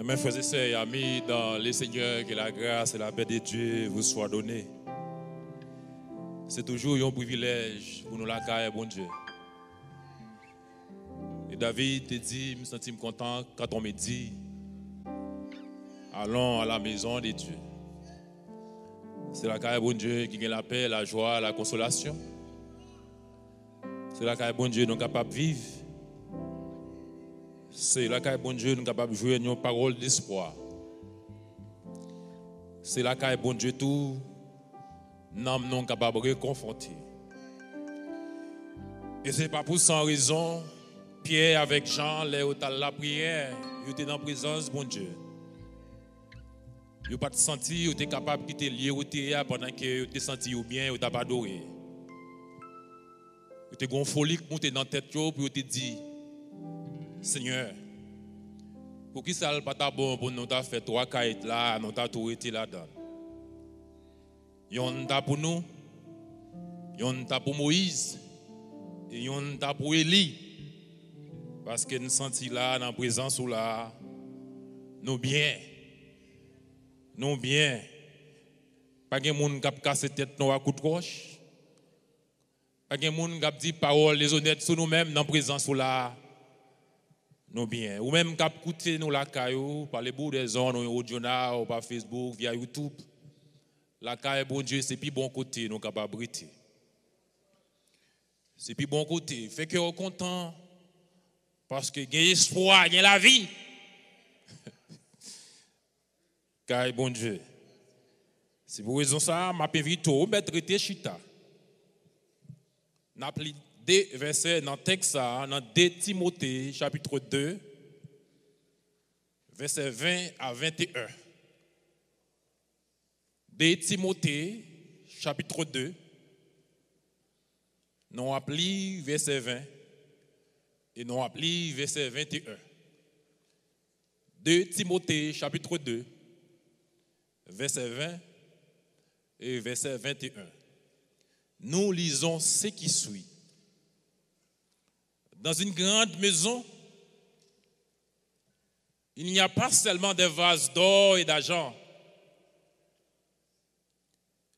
Mes frères et sœurs et amis, dans les Seigneurs, que la grâce et la paix de Dieu vous soient données. C'est toujours un privilège pour nous la carrière, bon Dieu. Et David te dit, je me sens content quand on me dit, allons à la maison de Dieu. C'est la carrière, bon Dieu, qui gagne la paix, la joie, la consolation. C'est la carrière, bon Dieu, nous sommes capables de vivre. C'est la carrière, bon Dieu, nous sommes capables de jouer une parole d'espoir. C'est la carrière, bon Dieu, tout, nous sommes capables de réconforter. Et ce n'est pas pour sans raison, Pierre avec Jean, les hôtels la prière, ils étaient dans la présence, bon Dieu. Ils n'ont pas senti, ils étaient capables de quitter le lieu pendant que ils étaient senti bien, ils n'ont pas adoré. Ils étaient gonflés, montés dans la tête, puis ils étaient dit, Seigneur, pour qui ça n'est pas bon pour nous faire trois caïds là, nous avons tout été là-dedans. Yon ta pour nous, yon ta pour Moïse, et yon ta pour Élie. Parce que nous sentons là, dans la présence ou là, nous bien. Nous bien. Pas de monde qui a cassé tête nous à coup de roche. Pas de monde qui a dit paroles les honnêtes sur nous-mêmes dans la présence ou là. Nous bien. Ou même qui a écouté nous la caillou par les bouts des zones, ou audio, ou par Facebook, via YouTube. La caille, bon Dieu, c'est plus bon côté, nous capables de briller. C'est plus bon côté. Fait que on est content. Parce que il y a espoir, il y a la vie. Caille, bon Dieu. C'est pour raison ça, je m'invite au traiter chita. N'a pris deux versets dans le texte, dans 2 Timothée, chapitre 2, versets 20 à 21. 2 Timothée, chapitre 2, nous appelons verset 20 et nous appelons verset 21. 2 Timothée, chapitre 2, verset 20 et verset 21. Nous lisons ce qui suit. Dans une grande maison, il n'y a pas seulement des vases d'or et d'argent,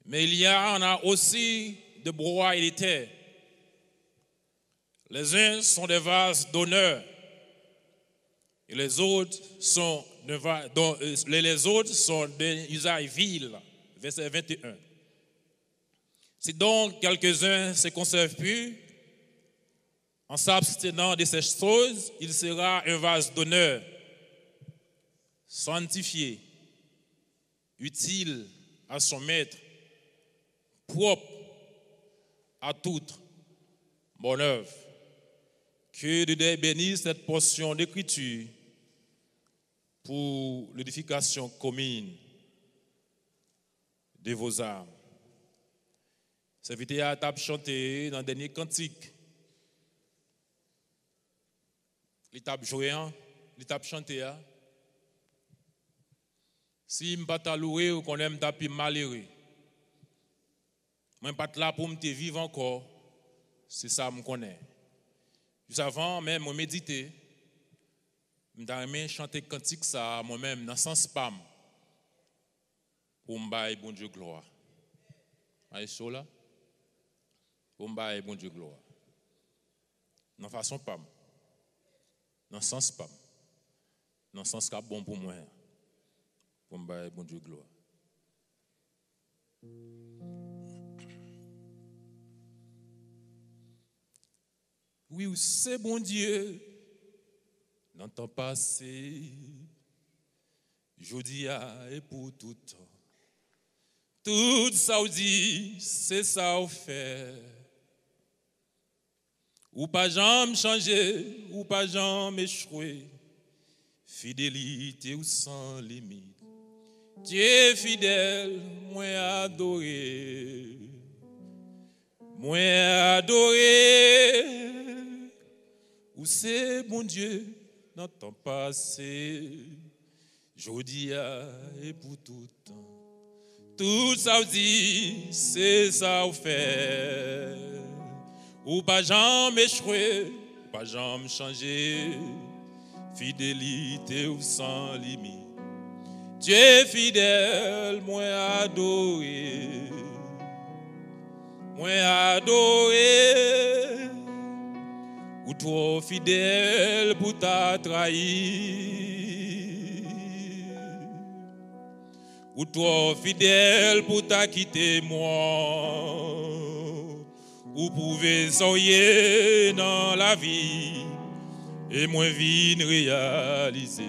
mais il y en a aussi de bois et de terre. Les uns sont des vases d'honneur et les autres sont des usages vils. Verset 21. Si donc quelques-uns se conservent purs, en s'abstenant de ces choses, il sera un vase d'honneur, sanctifié, utile à son maître, propre à toute bonne œuvre. Que Dieu bénisse cette portion d'écriture pour l'édification commune de vos âmes. Serviteur a table chanté dans le dernier cantique. L'étape jouée, l'étape chanté. Si je ne suis pas loué ou qu'on aime taper malheureux, je ne suis pas là pour me vivre encore, c'est ça que je connais. Juste avant, même, je méditer, je vais chanter cantique ça moi-même dans le sens spam pour me bailler bon Dieu gloire. Aïe, ça là, pour me bailler bon Dieu gloire. Dans façon pam, dans le sens pam, dans le sens qui est bon pour moi, pour me bailler bon Dieu gloire. Oui, c'est bon Dieu, dans ton passé, jeudi et pour tout temps. Tout ça vous dit, c'est ça vous fait. Ou pas jamais changer, ou pas jamais échouer. Fidélité ou sans limite. Dieu fidèle, moi adoré. Moi adoré. Ou c'est bon Dieu dans ton passé, jeudi et pour tout temps. Tout ça vous dit, c'est ça vous fait. Ou pas jamais échouer, ou pas jamais changer. fidélité ou sans limite. Dieu fidèle, moi adoré, ou trop fidèle pour t'a trahi, ou trop fidèle pour t'a quitté moi, ou pouvez soyer dans la vie, et moi vine réaliser.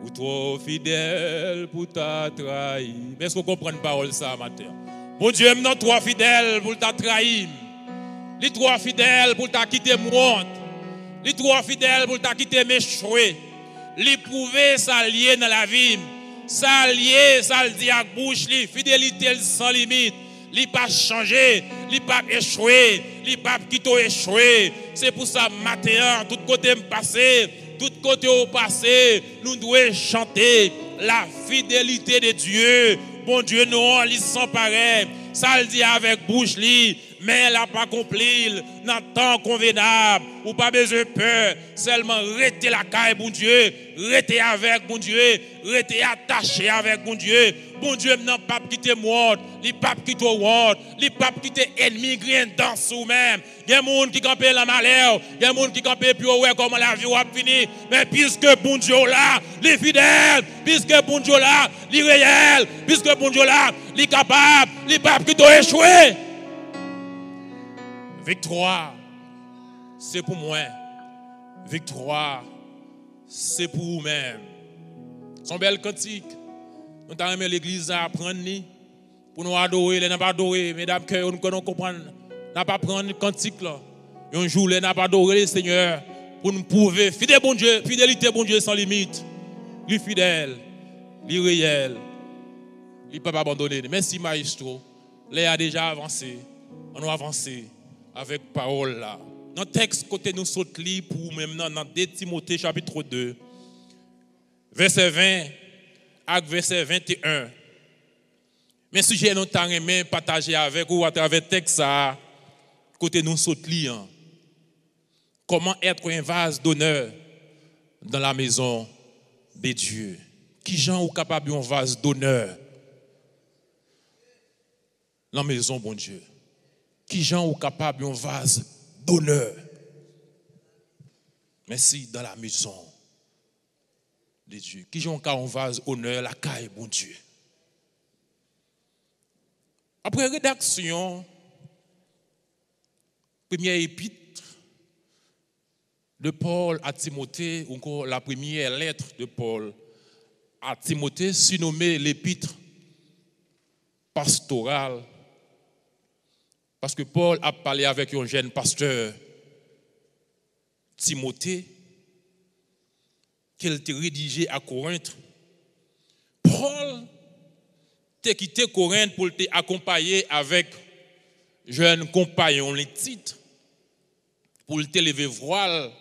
Ou trop fidèle pour t'a trahi. Mais est-ce qu'on comprend une parole ça matin? Mon Dieu, maintenant trop fidèle pour t'a trahi. Il est trop fidèle pour t'a quitté moi. Il est trop fidèle pour t'a quitté m'échouer. Il prouver ça lié dans la vie. Ça lié, ça le dit à bouche, fidélité sans limite. Il pas changé, il pas échoué, il pas quitté échoué. C'est pour ça matin, tout côté me passer. Tout côté au passé, nous devons chanter la fidélité de Dieu. Bon Dieu, nous, il sans pareil. Ça le dit avec bouche, mais elle n'a pas accompli dans le temps convenable. Ou pas besoin de peur. Seulement rester la caille, bon Dieu. Rester avec bon Dieu. Rester attaché avec bon Dieu. Bon Dieu, n'a pas quitté moi. Il pas quitté moi. Il pas quitté ennemi, rien dans sous-même. Il y a des gens qui campent la malheur. Il y a des gens qui campent plus ouais comment la vie va finir. Mais puisque bon Dieu là, il est fidèle. Puisque bon Dieu là, il est réel. Puisque bon Dieu là, il est capable. Il pas quitté échoué. Victoire, c'est pour moi. Victoire, c'est pour vous-même. Son bel cantique. Nous avons l'église à apprendre pour nous adorer, les n'a pas adorer, mesdames, que nous comprendre, n'a pas prendre le cantique là. Un jour, les n'a pas adorer le Seigneur pour nous prouver fidélité bon Dieu sans limite. Il est fidèle, il est réel, il ne peut pas abandonner. Merci maestro, les a déjà avancé, on a avancé avec parole là. Dans le texte côté nous saute pour maintenant dans 2 Timothée chapitre 2 verset 20 à verset 21. Mais si j'ai longtemps aimé partager avec vous à travers le texte ça côté nous saute comment être un vase d'honneur dans la maison de Dieu. Qui gens sont capables d'un vase d'honneur dans la maison bon Dieu. Qui gens sont capables d'un vase d'honneur. Merci dans la maison de Dieu. Qui gens ont un vase d'honneur la caille bon Dieu. Après rédaction première épître de Paul à Timothée, ou encore la première lettre de Paul à Timothée, surnommée l'épître pastorale. Parce que Paul a parlé avec un jeune pasteur, Timothée, qu'il était rédigé à Corinthe. Paul t'a quitté Corinthe pour t'accompagner avec jeune compagnon, les titres, pour te lever voile,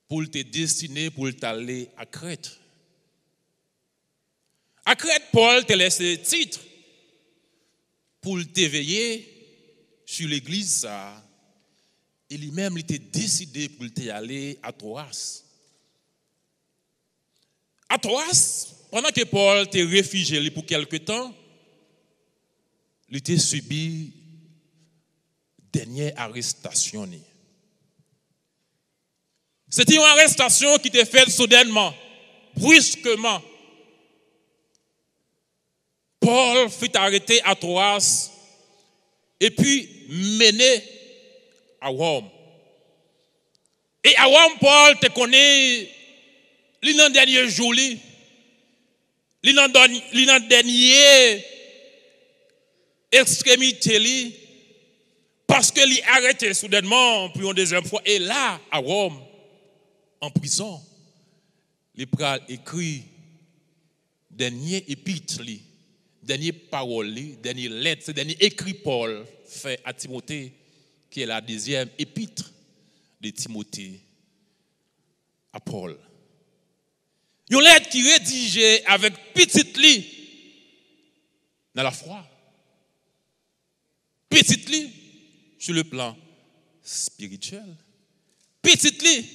pour te destiner, pour t'aller à Crète. À Crète, Paul te laisse titre pour t'éveiller sur l'église ça. Et lui-même, il était décidé pour aller à Troas. À Troas, pendant que Paul était réfugié pour quelque temps, il était subi dernière arrestation. C'était une arrestation qui était faite soudainement, brusquement. Paul fut arrêté à Troas et puis mené à Rome. Et à Rome, Paul te connaît, il dans dernier jour, il dans dernier extrémité, parce que il arrêté soudainement pour une deuxième fois. Et là, à Rome, en prison, il a écrit dernier épître, dernier parole, dernier lettre, dernier écrit Paul fait à Timothée, qui est la deuxième épître de Timothée à Paul. Une lettre qui est rédigée avec petite lit dans la foi. Petite lit sur le plan spirituel. Petite lit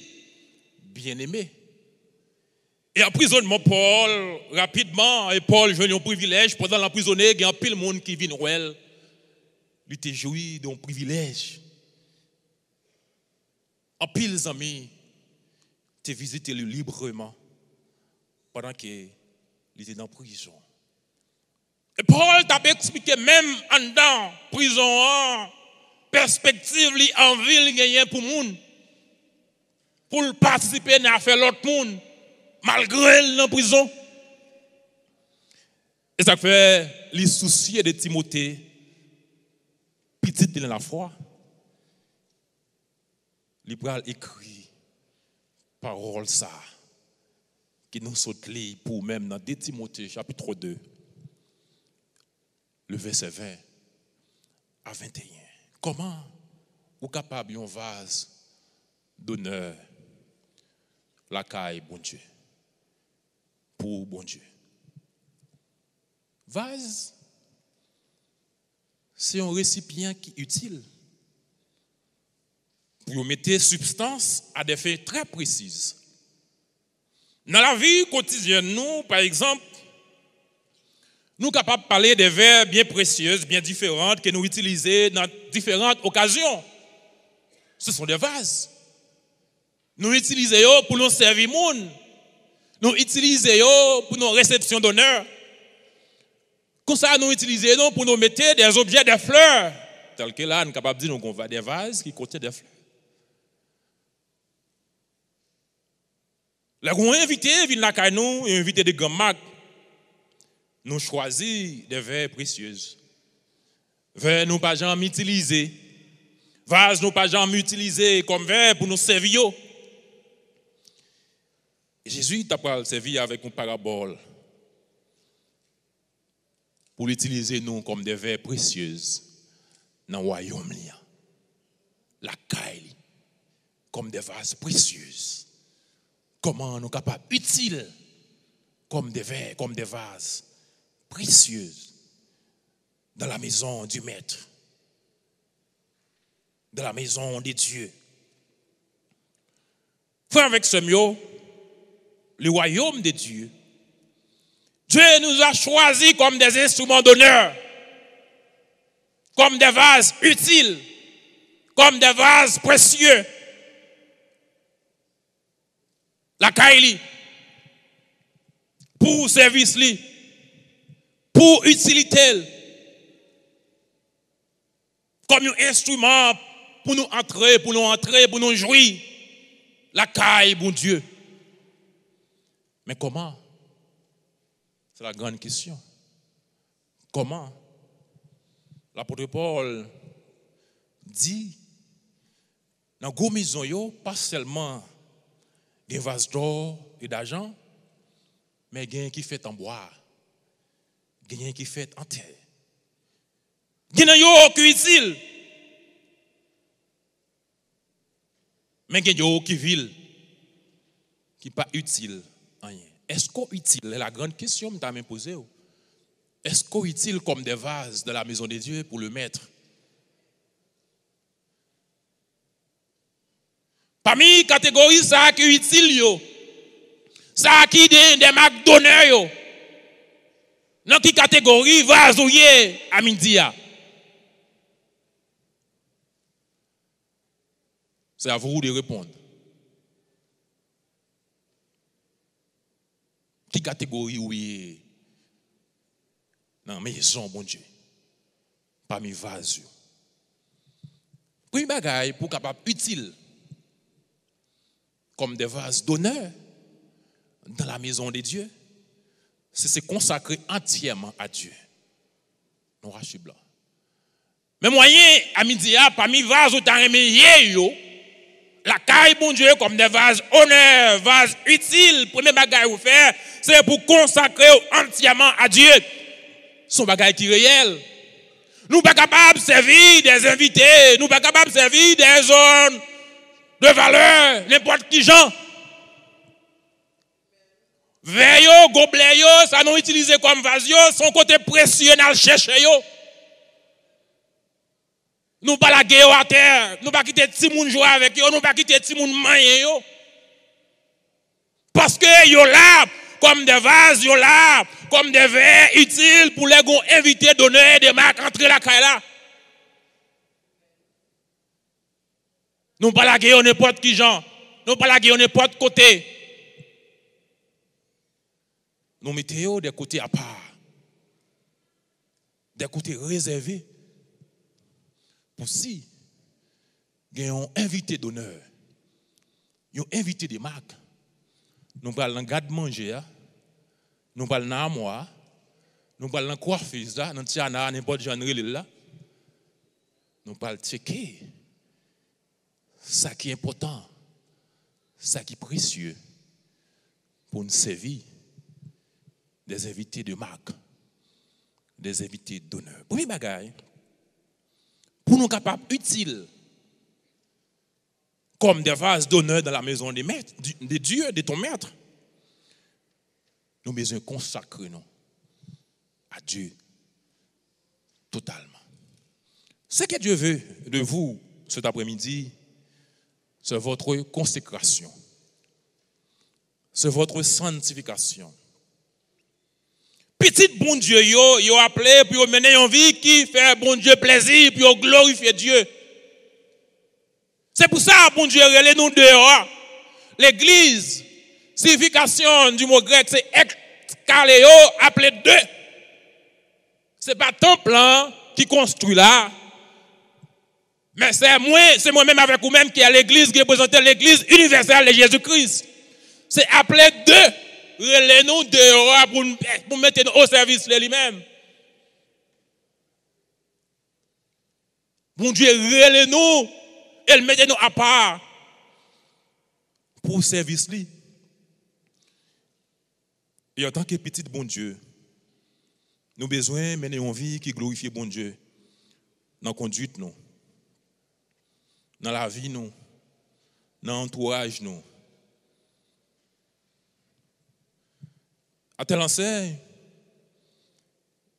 bien-aimé. Et emprisonnement Paul, rapidement, et Paul joue un privilège, pendant l'emprisonné, il y a un pile monde qui vient well. Il était joui d'un privilège. En pile amis, tu visité le librement pendant qu'il était dans la prison. Et Paul t'a expliqué même en dedans prison, perspective, envie gagner pour monde, pour participer à faire l'autre monde, malgré dans la prison. Et ça fait les soucis de Timothée, petit dans la foi. Il a écrit parole ça qui nous saute pour même dans 2 Timothée chapitre 2 le verset 20 à 21. Comment vous capable un vase d'honneur la caille bon Dieu pour bon Dieu. Vase c'est un récipient qui est utile pour mettre substance à des fins très précises. Dans la vie quotidienne, nous, par exemple, nous sommes capables de parler des verres bien précieuses, bien différentes, que nous utilisons dans différentes occasions. Ce sont des vases. Nous utilisons pour nous servir monde. Nous utilisons pour nos réceptions d'honneur. Comme ça, nous utilisons pour nous mettre des objets de fleurs. Tel que là, nous sommes capables de dire qu'on va des vases qui contiennent des fleurs. Les gens invités viennent là chez nous et invités de grands marques. Nous choisissons des verres précieux. Verres nous pas jamais utilisés. Vases nous pas jamais utilisés comme verre pour nous servir. Et Jésus t'a servi avec une parabole pour l'utiliser nous comme des verres précieux dans le royaume. La caille comme des vases précieux. Comment nous sommes capables utiles comme des verres, comme des vases précieux dans la maison du Maître, dans la maison de Dieu. Frère avec ce mot, le royaume de Dieu, Dieu nous a choisis comme des instruments d'honneur, comme des vases utiles, comme des vases précieux. La caille, pour service, pour utilité, comme un instrument pour nous entrer, pour nous jouir. La caille, bon Dieu. Mais comment? C'est la grande question. Comment? L'apôtre Paul dit, dans la maison, pas seulement des vases d'or et d'argent, mais il y a un qui fait en bois, il y a un qui fait en terre. Il y a un qui est utile, mais il y a un qui est vil, qui n'est pas utile en rien. Est-ce qu'on est utile? C'est la grande question que je m'ai posée. Est-ce qu'on est utile comme des vases de la maison de Dieu pour le Maître? Parmi les catégories, ça qui est utile, ça qui est des marques d'honneur, dans quelle catégorie vase ou à midi? C'est à vous de répondre. Quelle catégorie oui dans la maison, bon Dieu, parmi les vases? Premier bagage pour capable utile comme des vases d'honneur dans la maison de Dieu, c'est se consacrer entièrement à Dieu. Non, rachis blanc. Mais moyen à midi, parmi les vases où tu as remis, la caille, bon Dieu, comme des vases honneur, vases utiles, premier bagage à faire, c'est pour consacrer entièrement à Dieu. Son bagage qui est réel. Nous ne sommes pas capables de servir des invités, nous ne sommes pas capables de servir des zones de valeur, n'importe qui gens. Verre, gobelet, ça nous utilisé comme vase, son côté précieux, nous chercher. Nous pas la guerre à terre, nous pas quitter petit monde jouer avec eux, nous pas quitter petit monde manger yo. Parce que yo là, comme des vases, yo là, comme des verres utiles pour les invités d'honneur des marques entrer la caille là. Nous pas la guerre n'importe qui gens. Nous pas la guerre n'importe côté. Nous mettons des côtés à part. Des côtés réservés. Pour si il y a un invité d'honneur, un invité de marque, nous parlons dans garde manger, nous parlons dans moi, nous parlons dans coiffeuse, dans tiana, n'importe genre là. Nous parlons checker ça qui est important, ça qui est précieux pour nous servir des invités de marque, des invités d'honneur. Premier bagage, pour nous capables utiles comme des vases d'honneur dans la maison des maîtres, de Dieu, de ton maître, nous besoin consacrer nous à Dieu totalement. Ce que Dieu veut de vous cet après-midi, c'est votre consécration, c'est votre sanctification. Petit bon Dieu, yo appelé pour mener une vie qui fait bon Dieu plaisir, pour glorifier Dieu. C'est pour ça, bon Dieu, relève nous dehors. L'église, signification du mot grec, c'est exkaleo, appelé deux. C'est pas temple qui construit là. Mais c'est moi-même avec vous-même qui est l'église, qui représente l'église universelle de Jésus-Christ. C'est appelé deux. Relève nous dehors pour mettre nous au service de lui-même. Bon Dieu, relève nous. Elle met nous à part pour service lui. Et en tant que petit bon Dieu, nous avons besoin de mener une vie qui glorifie bon Dieu dans la conduite, nous, dans la vie, nous, dans l'entourage, nous. À tel enseigne,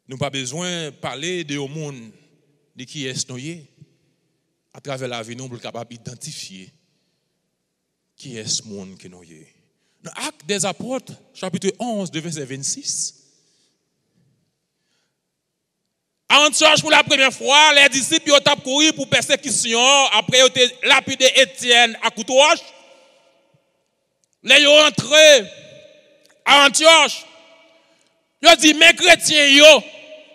nous n'avons pas besoin de parler de au monde de qui est noyé. À travers la vie, nous sommes capables d'identifier qui est ce monde que nous sommes. Dans Actes des Apôtres, chapitre 11, verset 26. À Antioche, pour la première fois, les disciples ont couru pour persécution. Après, ils ont lapidé Étienne à couteau. Ils ont entré à Antioche. Ils ont dit, mes chrétiens,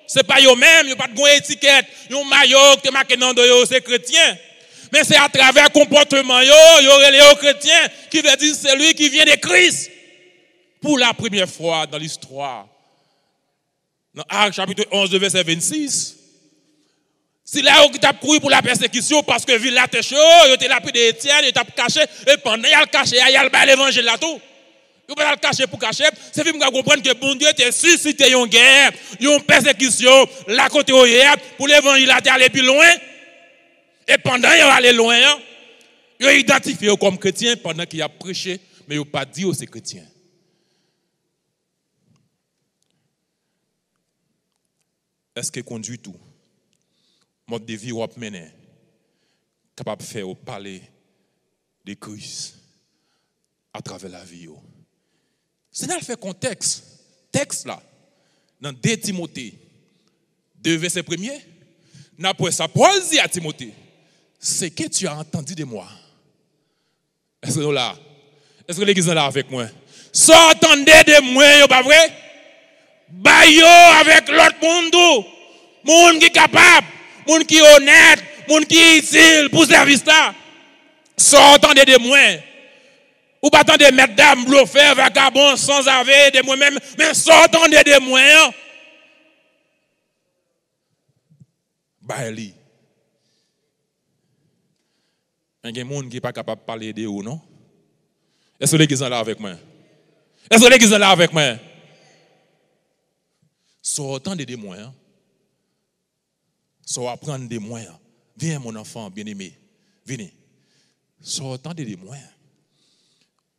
ce n'est pas eux-mêmes, ils n'ont pas de étiquette, ils ont maillot qui est marqué dans eux, c'est chrétien. Mais c'est à travers le comportement, ils ont les chrétiens qui veut dire c'est lui qui vient de Christ. Pour la première fois dans l'histoire. Dans Actes chapitre 11, verset 26. Si là, ils ont couru pour la persécution parce que ville là, ils ont lapidé Étienne, ils ont caché, et pendant qu'ils ont caché, ils ont l'évangile là tout. Vous ne pouvez pas le cacher pour cacher. C'est pour comprendre que bon Dieu était suscité une guerre, une persécution, la côté hier, pour l'évangile aller plus loin. Et pendant qu'il allé loin, il a identifié comme chrétien pendant qu'il a prêché, mais il n'a pas dit que c'est chrétien. Est-ce qu'il conduit tout? Mode de vie ou mener, capable de faire parler de Christ à travers la vie. C'est là le fait contexte, texte là, dans 2 Timothée, 2 verset 1er, après ça, Paul dit à Timothée, c'est que tu as entendu de moi. Est-ce que là? Est-ce que l'église est là avec moi? Ça entendez de moi, pas vrai? Bayo avec l'autre monde, monde qui est capable, monde qui est honnête, monde qui est utile pour service là. Ça entendez de moi. Ou pas tant de mettre dame, bluffeur, vagabond, sans avoir de moi-même, mais sortant de moi. Baili. Il y a des gens qui ne sont pas capables de parler de vous, non? Est-ce que l'église est là avec moi? Est-ce que l'église est là avec moi? Sortant de moi. Soit apprendre de moi. Viens, mon enfant bien-aimé. Venez. Sortant de moi.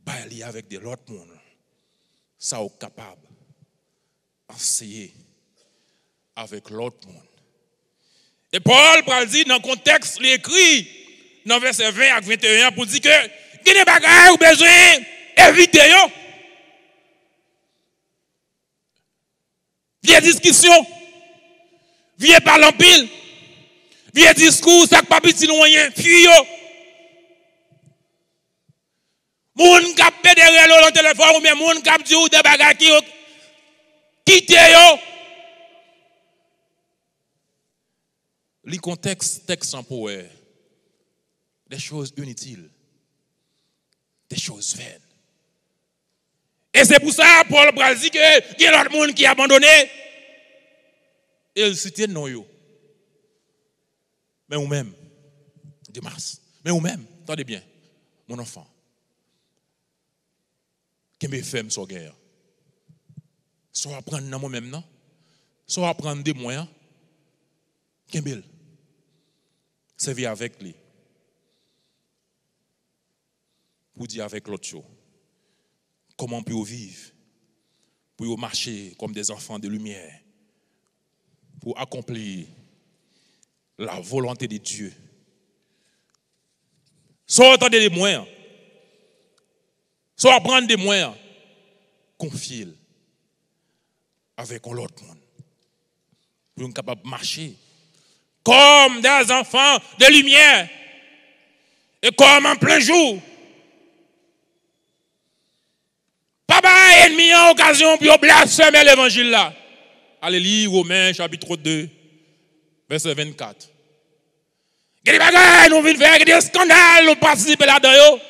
Bailler avec de l'autre monde, ça est capable d'enseigner avec l'autre monde. Et Paul dit dans le contexte, il écrit dans verset 20 à 21 pour dire que il y a des bagages ou besoin éviter. Vieille discussion. Vieille parle en pile. Vieille discours, ça pas petit loin, fuyo. Moun kap pédéré le téléphone ou bien moun kap di ou de bagay ki quitte yo. Li contexte texte en poète. Des choses inutiles. Des choses vaines. Et c'est pour ça Paul Bral dit que il y a l'autre monde qui a abandonné. Et il cite non yo. Mais ou même, Dimas, mais ou même, attendez bien, mon enfant. Qui me fait sur guerre. Soit apprendre dans moi-même, non? Soit apprendre des moyens. Kembel. Servir avec lui. Pour dire avec l'autre chose. Comment on peut vivre. Pour marcher comme des enfants de lumière. Pour accomplir la volonté de Dieu. Soit attendre des moyens. Soit prendre des moyens. Confier avec l'autre monde. Pour être capable de marcher comme des enfants de lumière. Et comme en plein jour. Papa ennemi en occasion pour blasphémer l'évangile là. Allez lire Romains chapitre 2, verset 24. Il y a des bagages, nous venons faire des scandales, nous participons là-dedans.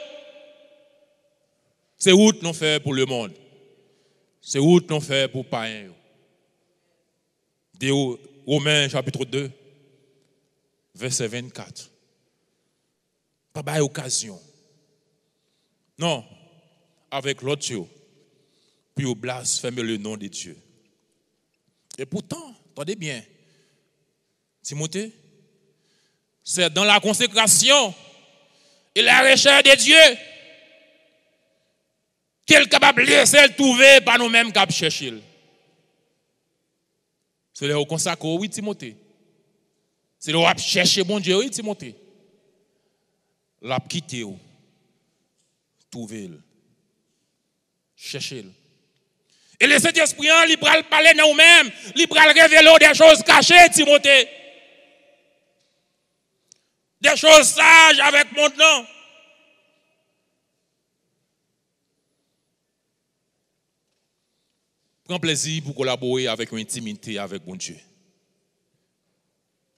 C'est route nous fait pour le monde. C'est route nous fait pour païens. Romains chapitre 2, verset 24. Pas de occasion. Non, avec l'autre, puis blasphémer le nom de Dieu. Et pourtant, attendez bien, Timothée, c'est dans la consécration et la recherche de Dieu qu'il est capable de laisser le trouver par nous-mêmes qu'à chercher. C'est là où consacre, oui, Timothée. C'est là où on cherche bon Dieu, oui, Timothée. L'a quitté, trouver, chercher. Et le Saint-Esprit, il va parler de nous-mêmes, il va révéler des choses cachées, Timothée. Des choses sages avec mon nom. Prends plaisir pour collaborer avec une intimité avec mon Dieu.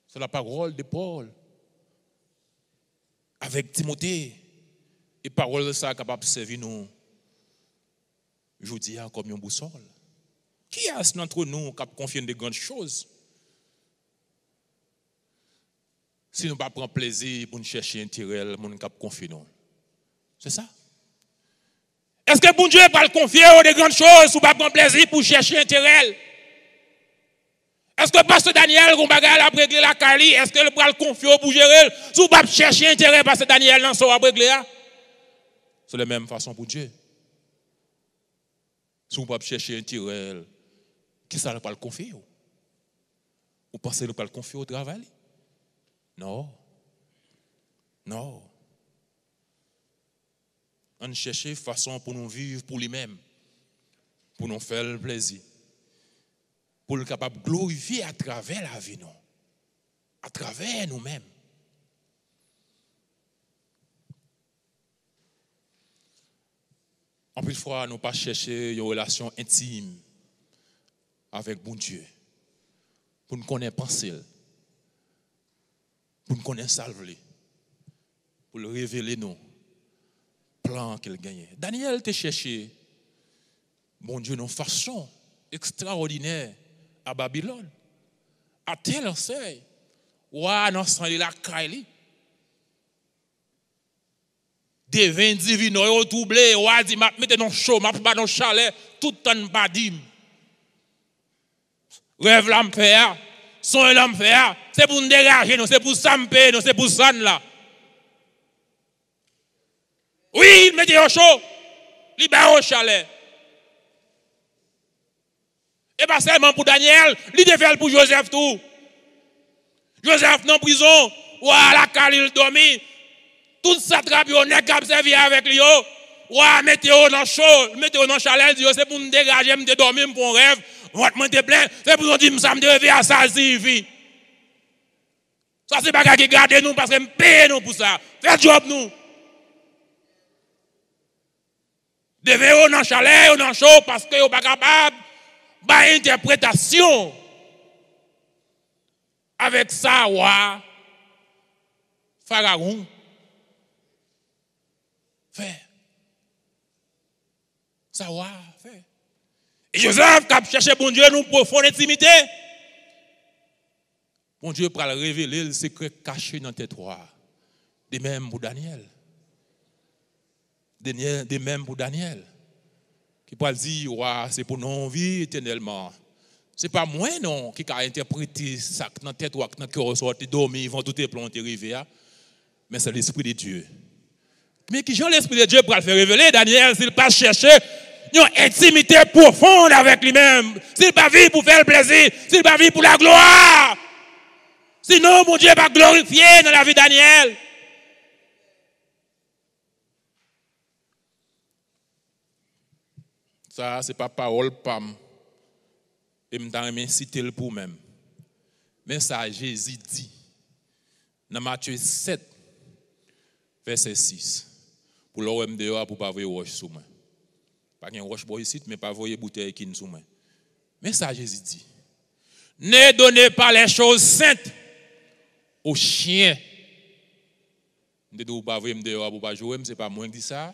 C'est la parole de Paul. Avec Timothée. Et parole de ça capable de servir nous. Je vous dis comme une boussole. Qui est-ce d'entre nous qui a confié de grandes choses? Si nous ne pas prendre plaisir pour nous chercher intérêt, nous ne confier nous. C'est ça? Est-ce que bon Dieu va le confier de grandes choses ou pas prendre plaisir pour chercher intérêt? Est-ce que Pasteur Daniel, on va régler la Cali, est-ce que le va le confier pour gérer ou pas chercher intérêt Pasteur Daniel dans son régler? C'est la même façon pour Dieu. Si vous ne pouvez pas chercher intérêt, qui ça ne va le confier? Vous pensez que ne pas le confier au travail? Non. Non. On cherche une façon pour nous vivre pour lui-même, pour nous faire le plaisir, pour le capable de glorifier à travers la vie, nous, à travers nous-mêmes. En plus de fois, nous pas chercher une relation intime avec bon Dieu, pour nous connaître penser, pour nous connaître salver, pour le révéler nous. Plan qu'il gagnait. Daniel t'a cherché, mon Dieu, d'une façon extraordinaire à Babylone. À tel enseigne, ouah, non, sans la Kaili. Des vins divines, ou troublé, ouah, dit, mettez dans chaud, m'a pas dans chalet, tout le temps badim. Rêve l'âme faire, son l'âme faire, c'est pour nous dégager, c'est pour ça me payer, c'est pour ça là. Oui, il mettait au chaud, il bat au chalet. Et pas seulement pour Daniel, il devait pour Joseph tout. Joseph dans prison, ou à la cale il dormit. Tout ça trappe, on est servi avec lui. ouais, mettez-vous dans chaud, mettez-vous dans chaleur, dit c'est pour me dégager, me dormir pour un rêve, votre monde est plein, c'est pour nous dire ça me réveiller à ça signifie. Ça c'est pas qui garde nous parce que me paye nous pour ça. Faites job nous. Devez-vous dans chaleur, dans chaud parce que vous pas capable d'interprétation. Avec ça, ouais, Pharaon, fait. Ça, ouais, fait. Et Joseph, qui a cherché bon Dieu, nous profonde intimité. Bon Dieu pour révéler le secret caché dans tes trois. De même pour Daniel. De même pour Daniel. Qui peut dire, ouais, c'est pour nous vivre éternellement. Ce n'est pas moi non qui a interprété ça dans la tête ou dans le cœur, sorti dormir, ils vont tout les plans arriver. Mais c'est l'Esprit de Dieu. Mais qui Jean l'Esprit de Dieu pour le faire révéler, Daniel, s'il pas chercher une intimité profonde avec lui-même, s'il pas vivre pour faire le plaisir, s'il pas vivre pour la gloire. Sinon, mon Dieu va glorifier dans la vie de Daniel. Ça, ce n'est pas parole pam. Et je citer le pour même. Mais ça, Jésus dit, dans Matthieu 7, verset 6, pour l'OM dehors, pour ne pas voir roche sous moi. Pas qu'il y ait roche ici, mais pas voir bouteille qui sous moi. Mais ça, Jésus dit, ne donnez pas les choses saintes aux chiens. Ne donnez pas voir dehors pour ne pas jouer, ce n'est pas moi qui dis ça,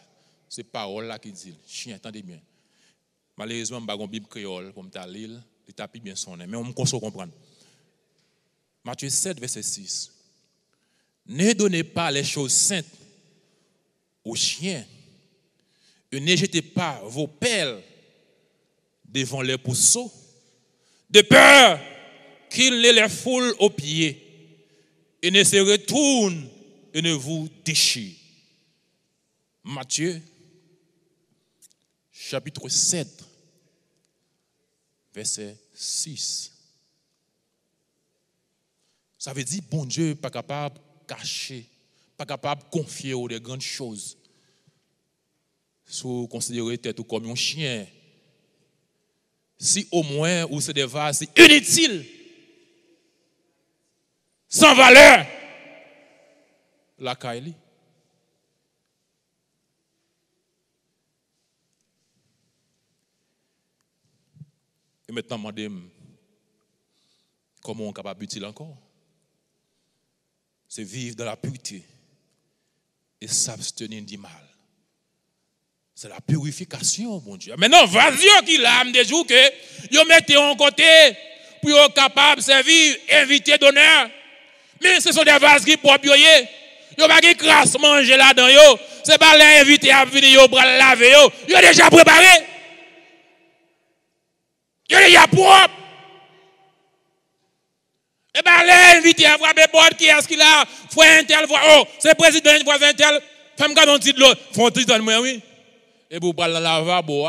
c'est parole là qui dit. Chien, attendez bien. Malheureusement, je n'ai pas de Bible créole pour me lire. Il tapit bien son nom, mais on me conseille comprendre. Matthieu 7, verset 6. Ne donnez pas les choses saintes aux chiens et ne jetez pas vos pelles devant les pourceaux, de peur qu'ils ne les foulent aux pieds et ne se retournent et ne vous déchirent. Matthieu, chapitre 7, verset 6. Ça veut dire, bon Dieu, pas capable de cacher, pas capable de confier aux grandes choses. Si vous considérez tête comme un chien, si au moins vous c'est des vases inutiles, sans valeur, la Kaili. Et maintenant, madame, comment on est capable d'utiliser encore? C'est vivre dans la pureté et s'abstenir du mal. C'est la purification, mon Dieu. Maintenant, vas-y, qui l'a des jours que vous mettez en côté pour être capable de servir, invité d'honneur. Mais ce sont des vases qui peuvent bien. Vous n'avez pas de crasse manger là-dedans. Ce n'est pas l'invité à venir pour laver. Vous avez déjà préparé. Vous avez déjà propre. Et bien, l'invité à voir des bords qui est-ce qu'il a. Faut un tel, oh, c'est président, voisin tel. Femme quand on dit de l'eau. Faut un petit de moi, oui. Et vous parlez de la lavabo,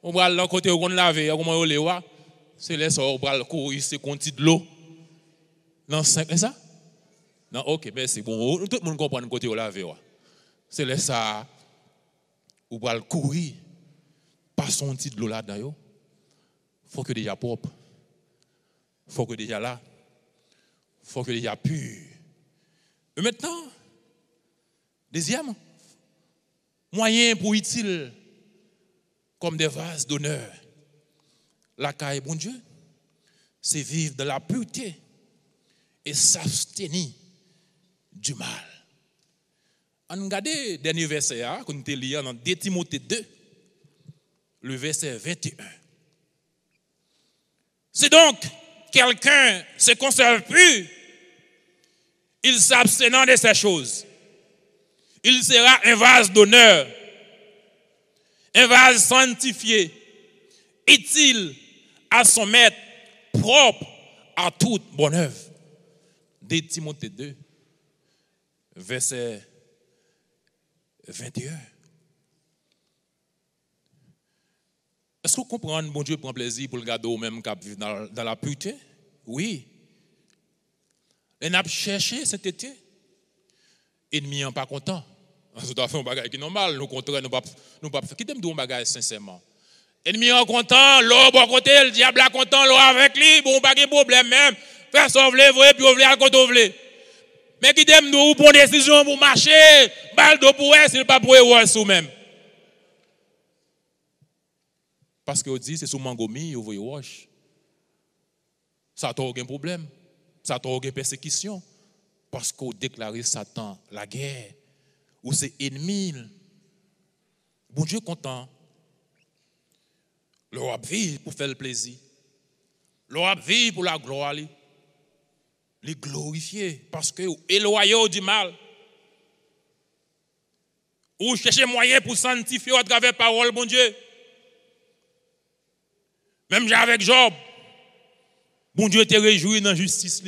vous parlez de côté où on lave, comment on le voit. C'est là ça, vous parlez courir, c'est qu'on dit de l'eau. Non, c'est ça? Non, ok, merci. Bon, tout le monde comprend le côté où on lave. C'est là ça, vous parlez courir, pas son petit de l'eau là-dedans. Il faut que déjà propre. Il faut que déjà là. Il faut que déjà pur. Et maintenant, deuxième, moyen pour utile comme des vases d'honneur. La caille, bon Dieu, c'est vivre de la pureté et s'abstenir du mal. On regarde le dernier verset qu'on te lit dans 2 Timothée 2, le verset 21. C'est donc quelqu'un se conserve pur, il s'abstenant de ces choses. Il sera un vase d'honneur, un vase sanctifié, utile à son maître, propre à toute bonne œuvre. 2 Timothée 2, verset 21. Est-ce que vous comprenez, bon Dieu prend plaisir pour le garder au même cap dans la pureté? Oui. Et n'a cherché cet été. Ennemi n'est pas content. Nous avons fait un bagage qui est normal, nous contraire, nous pas qui t'aime un bagage sincèrement. Ennemi est content, l'homme bon côté, le diable est content, l'homme avec lui, bon pas de problème même. Faire ça vle vrai puis vle à côté vle. Mais qui t'aime nous prendre décision pour marcher, balle de pour elle, c'est pas pour elle sous même. Parce que on dit c'est sous mangomi, vous voyez wash. Ça n'a aucun problème. Ça n'a aucune persécution. Parce qu'on déclare Satan la guerre. Ou c'est ennemi. Bon Dieu content. Le roi vit pour faire le plaisir. Le roi vit pour la gloire. Les glorifier. Parce que éloigné du mal. Ou chercher moyen pour sanctifier à travers la parole, bon Dieu. Même avec Job. Bon Dieu te réjouit dans la justice.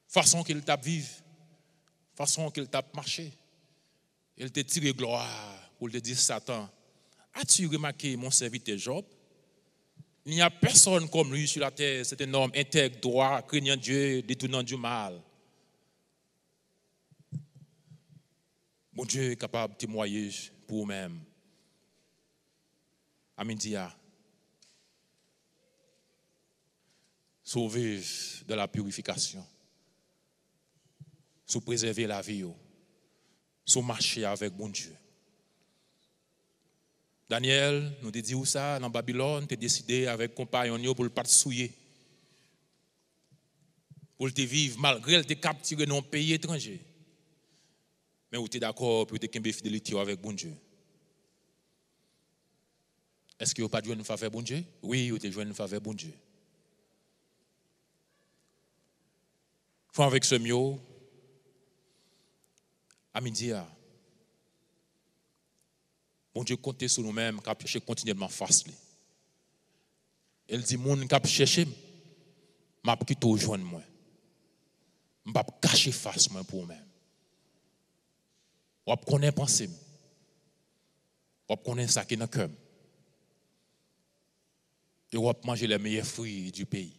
Façon qu'il tape vivre. Façon qu'il tape marcher. Il te tire gloire pour te dire Satan. As-tu remarqué mon serviteur Job? Il n'y a personne comme lui sur la terre. C'est un homme intègre, droit, craignant Dieu, détournant du mal. Bon Dieu est capable de témoigner pour vous-même. Amindia. Sauver de la purification. Sous préserver la vie. Sous marcher avec bon Dieu. Daniel nous dit où ça, dans Babylone, tu as décidé avec compagnon pour ne pas te souiller. Pour te vivre malgré te capturer dans un pays étranger. Mais où tu es d'accord pour te faire fidélité avec bon Dieu. Est-ce que vous n'avez pas joué une faveur bon Dieu? Oui, vous avez joué une faveur bon Dieu. Faut avec ce mieux, à midi, bon Dieu compte sur nous-mêmes, qui chercher continuellement face. Elle dit, moun qui chercher, m'a quitté au joindre moi. M'a cacher face moi pour moi-même. On connaît penser. On connaît ça qui est dans le cœur. Et on va manger les meilleurs fruits du pays.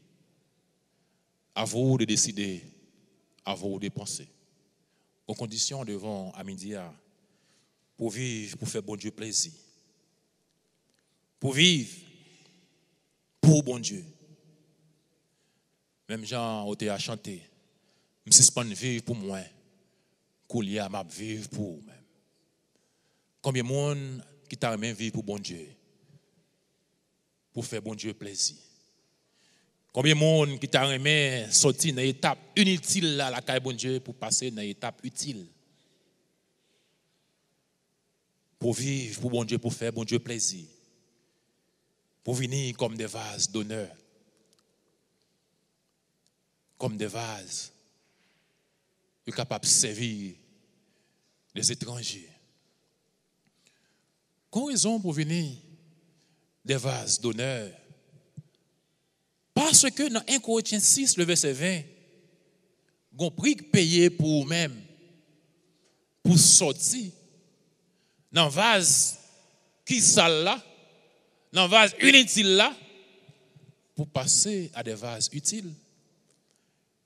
À vous de décider, à vous de penser. Aux conditions devant à midi pour vivre, pour faire bon Dieu plaisir. Pour vivre pour bon Dieu. Même Jean a été à chanter. Je ne suis pas vivre pour moi. Koulia m'a vivre pour moi. Combien de monde qui t'a même vivre pour bon Dieu? Pour faire bon Dieu plaisir. Combien de monde qui t'a aimé sortir dans l'étape inutile là, la caille bon Dieu pour passer dans l'étape utile. Pour vivre pour bon Dieu, pour faire bon Dieu plaisir. Pour venir comme des vases d'honneur. Comme des vases. Capables de servir les étrangers. Quelle raison pour venir des vases d'honneur? Parce que dans 1 Corinthiens 6, le verset 20, on prix payé pour vous-même, pour sortir dans le vase qui sale là, dans le vase inutile là, pour passer à des vases utiles.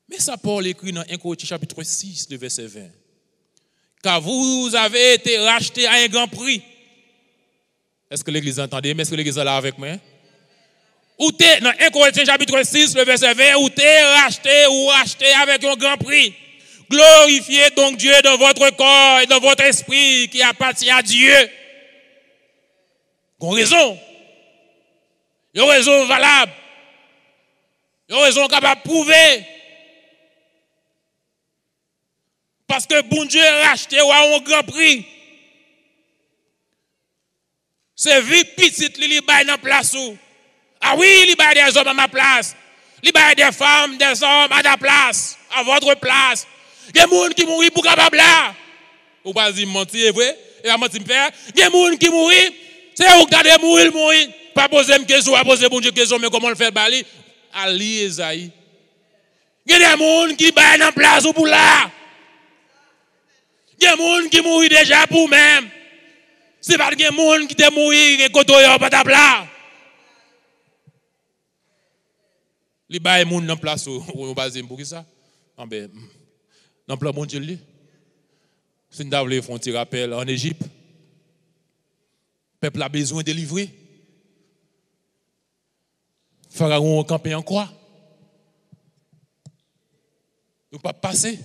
Mais ça Paul écrit dans 1 Corinthiens chapitre 6, le verset 20. Car vous avez été rachetés à un grand prix. Est-ce que l'église entendait? Mais est-ce que l'église est là avec moi? Ou t'es dans 1 Corinthiens chapitre 6, le verset 20, ou t'es racheté ou racheté avec un grand prix. Glorifiez donc Dieu dans votre corps et dans votre esprit qui appartient à Dieu. Qu'on raison. Il y a une raison valable. Il y a une raison capable de prouver. Parce que bon Dieu a racheté ou a un grand prix. C'est vie petite, il baille dans place où. Ah oui, il baille des hommes à ma place. Il baille des femmes, des hommes à ta place, à votre place. Il y a des gens qui mourent pour capable là. Ou pas dire mentir, vrai? Et à mentir me faire. Il y a des gens qui mourent, c'est où garder mourir. Pas poser une question, pas poser bon Dieu question, mais comment le faire bali? Ali Esaïe. Il y a des gens qui baillent dans place ou pour là. Il y a des gens qui mourent déjà pour même. C'est pas des gens qui te mourir et côté pas ta place. Les bails moun dans place ou pas pour qui ça? Non ben dans plan bon Dieu li. Si nous avons fait un petit rappel en Égypte, le peuple a besoin de livrer. Pharaon campé en quoi? Nous ne pouvons pas passer.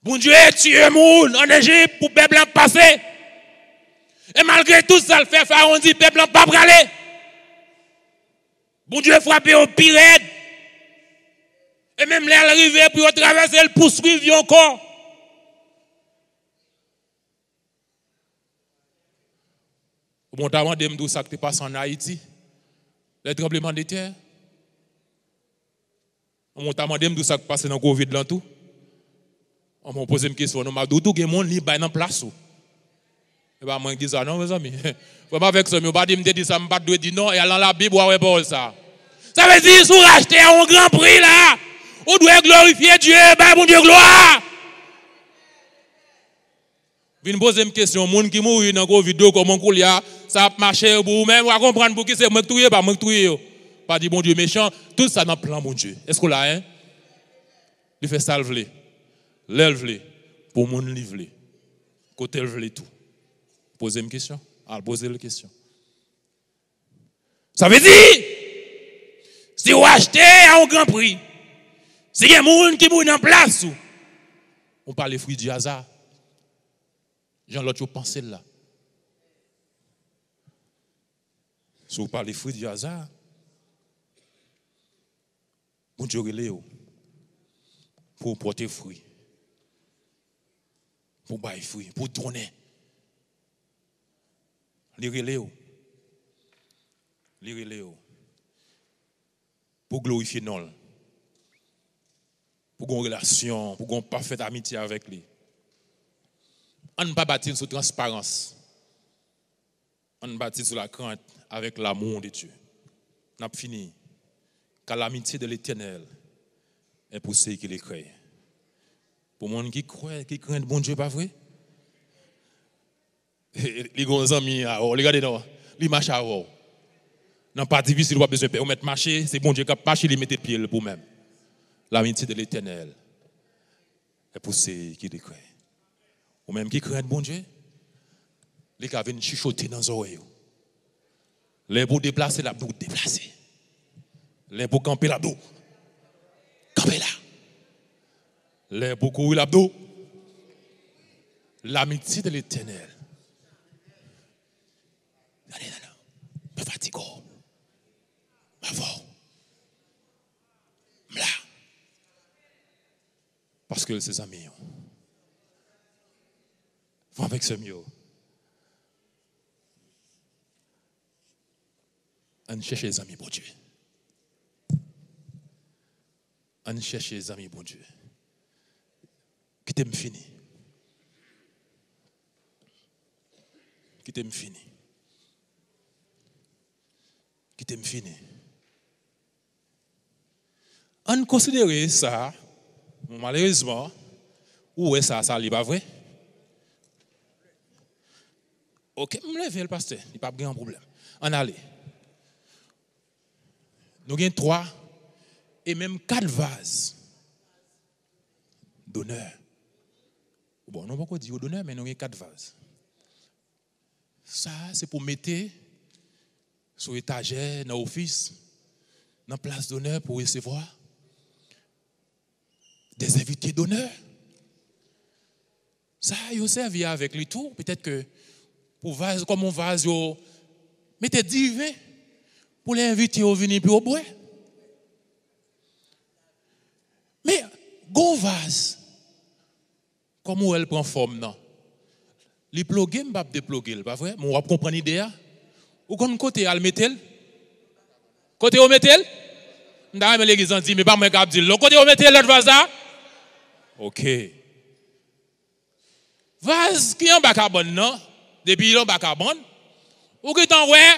Bon Dieu, tué le monde en Égypte pour le peuple passer. Et malgré tout ça, le fait Pharaon dit, le peuple n'a pas aller. Bon Dieu frappé au pirate. Et même là, arrivé pour traverser, le poursuivre encore. Bon, t'as demandé tout ça qui passe en Haïti, les tremblements de terre. On t'a demandé tout ça qui passe dans le Covid là tout. On m'a posé une question, on m'a dit tout le monde libre dans place. Et bah moi je dis ça non mes amis. Vraiment avec ça, mais pas dire ça, me pas dire non et dans la Bible ouais pas ça. Ça veut dire si vous rachetez un grand prix là, on doit glorifier Dieu, bah mon Dieu gloire. Vin poser une question, monde qui mourir dans Covid comment coulia, ça a marché pour vous même, on va comprendre pour qui c'est moi qui touye pas moi qui touye. Pas dire bon Dieu méchant, tout ça dans plan mon Dieu. Est-ce qu'on l'a hein? Il fait ça le l'élevler pour mon livre. Côté le tout. Posez une question. Poser la question. Ça veut dire si vous achetez à un grand prix, si il y a des gens qui sont en place, on parle des fruits du hasard. Jean l'autre pensez là. Si vous parlez des fruits du hasard, bon Dieu relève pour porter fruit, pour bailler fruit, pour donner. Les relève, pour glorifier nous, pour une relation, pour une parfaite amitié avec lui. On ne pas bâtir sur transparence. On ne bâtit sur la crainte avec l'amour de Dieu. On a fini. Car l'amitié de l'Éternel est pour ceux qui les créent. Pour les gens qui croient, qui craignent bon Dieu, pas vrai? Les grands amis, regardez, les marchent à vous. Non, pas difficile, pas besoin de mettre marcher, c'est bon Dieu qui a marché, il met le pied pour même. L'amitié de l'Éternel est pour ceux qui les créent. Ou même qui craignent bon Dieu, les qui viennent chuchoter dans les oreilles. Les pour déplacer l'abdou, déplacer. Les pour camper l'abdou, camper là. Les pour courir l'abdou. L'amitié de l'Éternel. Allez, pas fatigué. Pas fort. Là. Parce que ses amis. Avec ce mieux. On cherche les amis pour Dieu. On cherche les amis pour Dieu. Qui t'aime fini. Qui t'aime fini. Qui t'aime fini. On considère ça, malheureusement, où est ça n'est pas vrai? Ok, je me lève le pasteur, il n'y a pas de problème. On allait. Nous avons 3 et même 4 vases d'honneur. Bon, nous ne pouvons pas dire d'honneur, mais nous avons 4 vases. Ça, c'est pour mettre sur l'étagère, dans l'office, dans la place d'honneur pour recevoir des invités d'honneur. Ça, il servi avec les tout. Peut-être que pour vase, comme on vase, mettez divin pour les inviter au venir puis au bois. Mais, gon vase, comment elle prend forme, non? Les ploguer, je ne déploguer, pas vrai? On va comprendre l'idée. Ou quand côté elle met-elle? Côté où met-elle? Je vais l'église en dire, mais pas moi qui dire. Le côté où met-elle l'autre vase là? Ok. Vase qui est en bas carbone, non? Depuis en bas carbone. Ou qui t'en ouais?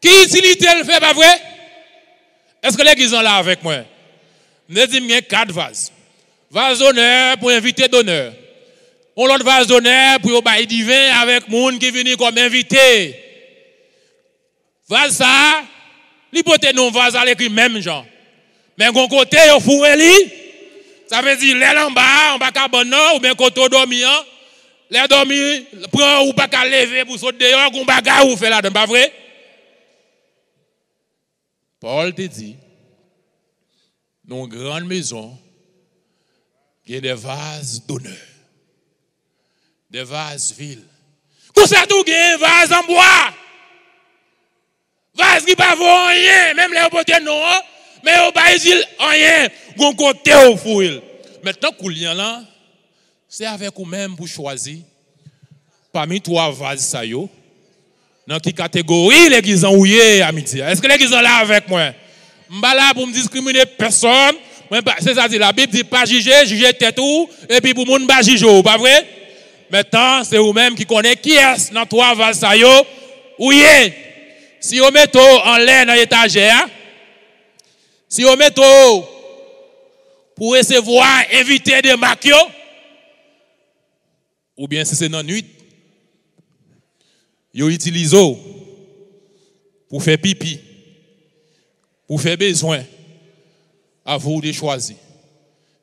Qui utilité le fait, pas vrai? Est-ce que l'église est là avec moi? Je dis, il y a 4 vases. Vase d'honneur pour inviter d'honneur. On l'autre vase d'honneur pour bailler divin avec monde qui vient comme invité. Vase ça, l'hypothèse non vase à l'écrit même genre. Mais d'un côté, il faut lui. Ça veut dire, les en bas, on va pas bon ou bien quand on dormi, les dormi, prend ou pas qu'à lever pour sauter dehors, qu'on bagarre ou fait là-dedans, pas vrai? Paul te dit, dans une grande maison, il y a des vases d'honneur, des vases villes. Pour ça, tout il y a un vase en bois. Vase qui ne va pas rien, même les potes non, mais au pas dire rien, on côté au fouille. Maintenant, Koulian là, c'est avec vous-même pour choisir parmi trois vases ça yo. Dans quelle catégorie les gens ont ouillé à midi? Est-ce que les gens là avec moi? Je ne suis pas là pour me discriminer personne. C'est ça, la Bible dit pas juger, juger tête ou, et puis pour monde pas juger, pas vrai? Maintenant, c'est vous-même qui connaissez qui est dans trois vases ça yo. Ouillé. Si vous mettez en l'air dans l'étagère, si vous mettez pour recevoir, inviter des maquios, ou bien si c'est dans la nuit, vous utilisez pour faire pipi, pour faire besoin, à vous de choisir.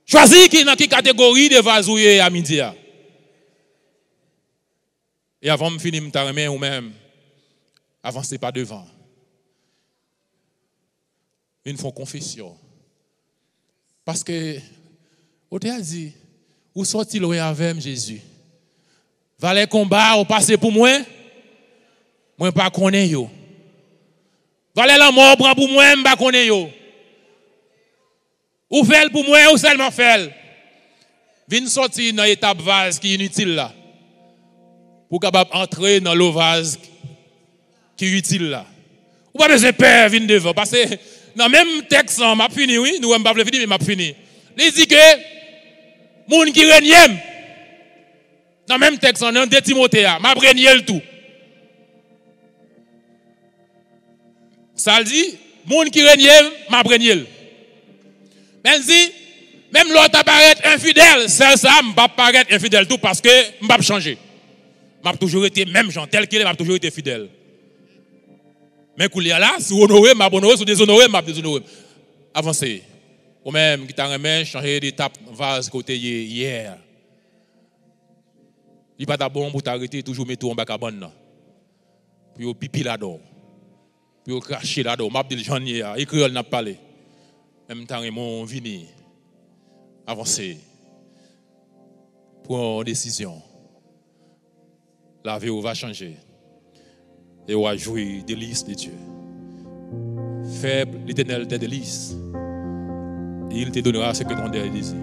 Choisir qui dans quelle catégorie de vasouiller à midi. Et avant de finir, je vais ou même avancez pas devant. Ils font confession. Parce que, on t'a dit, où sorti loin avec Jésus? Valait combat, ou passer pour moi? Moi, pas connais yo. Valait la mort, prend pour moi, je pas connais yo. Ou fait pour moi, ou seulement fait. Vin sortir dans l'étape vase qui est inutile là. Pour capable entrer dans le vase qui est utile là. Ou pas besoin de peur, vin devant. Parce que, dans le même texte, m'a fini, oui, nous ne pas fini, mais m'a fini. Il dit que, moun qui règne, dans le même texte, on est de Timothée, m'a régné le tout. Ça dit, moun qui règne, m'a régné. Même si, même l'autre apparaît infidèle, c'est ça, m'a apparaît infidèle tout parce que m'a changé. M'a toujours été même gens, tel qu'il est, m'a toujours été fidèle. Mais Koulia là, si vous honorez, m'a honoré, si vous déshonorez, m'a déshonoré. Avancez. Ou même qui t'a remis, changer d'étape, vase côté hier. Il pas d'abord pour t'arrêter, toujours mettre tout en bas à bonne. Puis au pipi là-dedans. Puis au cracher là-dedans. M'a dit le jeune hier, il créole n'a pas parlé. Même temps, mon vini. Avancez. Pour une décision. La vie va changer. Et on va jouir délices de Dieu. Faible, l'Éternel te délice. Et il te donnera ce que ton désir.